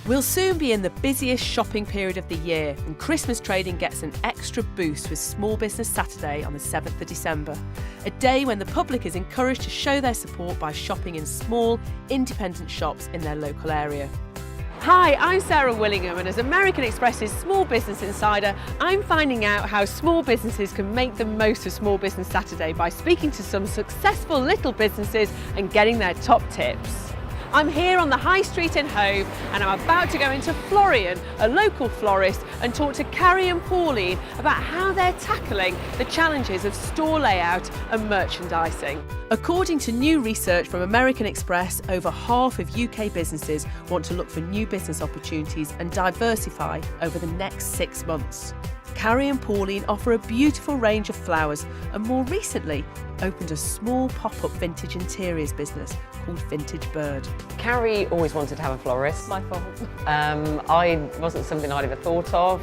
We'll soon be in the busiest shopping period of the year, and Christmas trading gets an extra boost with Small Business Saturday on the 7th of December, a day when the public is encouraged to show their support by shopping in small, independent shops in their local area. Hi, I'm Sarah Willingham, and as American Express's Small Business Insider, I'm finding out how small businesses can make the most of Small Business Saturday by speaking to some successful little businesses and getting their top tips. I'm here on the High Street in Hove, and I'm about to go into Florist, a local florist, and talk to Carrie and Pauline about how they're tackling the challenges of store layout and merchandising. According to new research from American Express, over half of UK businesses want to look for new business opportunities and diversify over the next 6 months. Carrie and Pauline offer a beautiful range of flowers and more recently opened a small pop-up vintage interiors business called Vintage Bird. Carrie always wanted to have a florist. My fault. I wasn't something I'd ever thought of.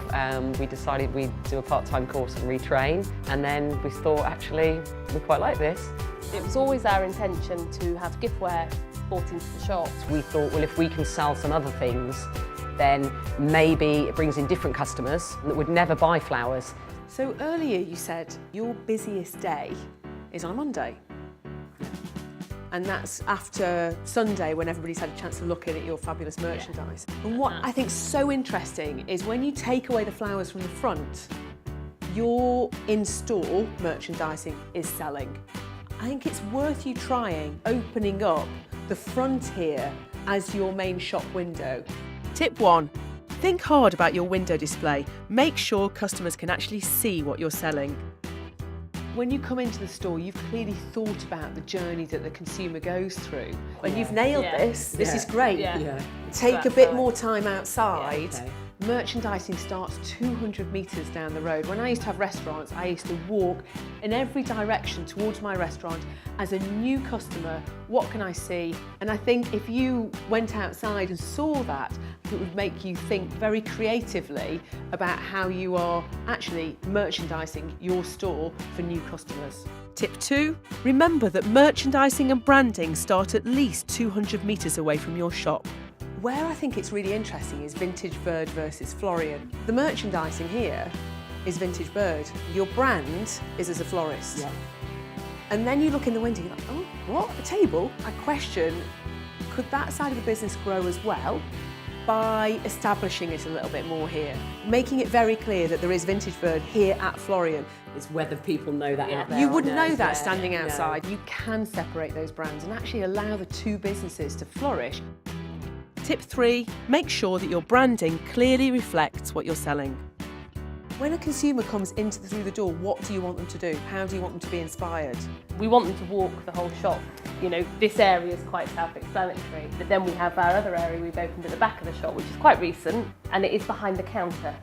We decided we'd do a part-time course and retrain, and then we thought actually we quite like this. It was always our intention to have giftware brought into the shop. We thought, well, if we can sell some other things, then maybe it brings in different customers that would never buy flowers. So earlier you said your busiest day is on a Monday. And that's after Sunday when everybody's had a chance to look at your fabulous merchandise. And what I think is so interesting is when you take away the flowers from the front, your in-store merchandising is selling. I think it's worth you trying opening up the front here as your main shop window. Tip 1. Think hard about your window display. Make sure customers can actually see what you're selling. When you come into the store, you've clearly thought about the journey that the consumer goes through. And you've nailed this. This is great. Take a bit more time outside. Merchandising starts 200 metres down the road. When I used to have restaurants, I used to walk in every direction towards my restaurant as a new customer. What can I see? And I think if you went outside and saw that, it would make you think very creatively about how you are actually merchandising your store for new customers. Tip 2. Remember that merchandising and branding start at least 200 metres away from your shop. Where I think it's really interesting is Vintage Bird versus Florian. The merchandising here is Vintage Bird. Your brand is as a florist. Yeah. And then you look in the window, you're like, oh, what, a table? I question, could that side of the business grow as well by establishing it a little bit more here? Making it very clear that there is Vintage Bird here at Florian. It's whether people know that out there. You wouldn't know that standing outside. No. You can separate those brands and actually allow the two businesses to flourish. Tip 3, make sure that your branding clearly reflects what you're selling. When a consumer comes through the door, what do you want them to do? How do you want them to be inspired? We want them to walk the whole shop. You know, this area is quite self-explanatory, but then we have our other area we've opened at the back of the shop, which is quite recent, and it is behind the counter.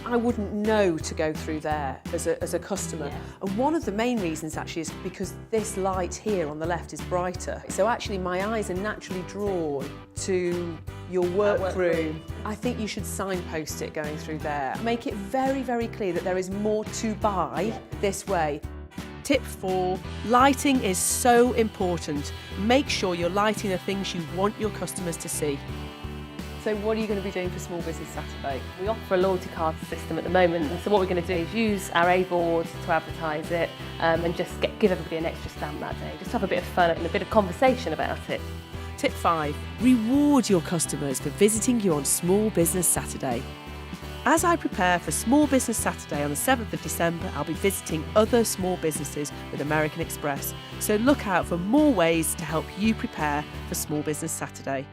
I wouldn't know to go through there as a customer. Yeah. And one of the main reasons actually is because this light here on the left is brighter. So actually my eyes are naturally drawn to your workroom. I think you should signpost it going through there. Make it very, very clear that there is more to buy this way. Tip 4, lighting is so important. Make sure you're lighting the things you want your customers to see. So what are you going to be doing for Small Business Saturday? We offer a loyalty card system at the moment, and so what we're going to do is use our A-board to advertise it and just give everybody an extra stamp that day. Just have a bit of fun and a bit of conversation about it. Tip 5, reward your customers for visiting you on Small Business Saturday. As I prepare for Small Business Saturday on the 7th of December, I'll be visiting other small businesses with American Express. So look out for more ways to help you prepare for Small Business Saturday.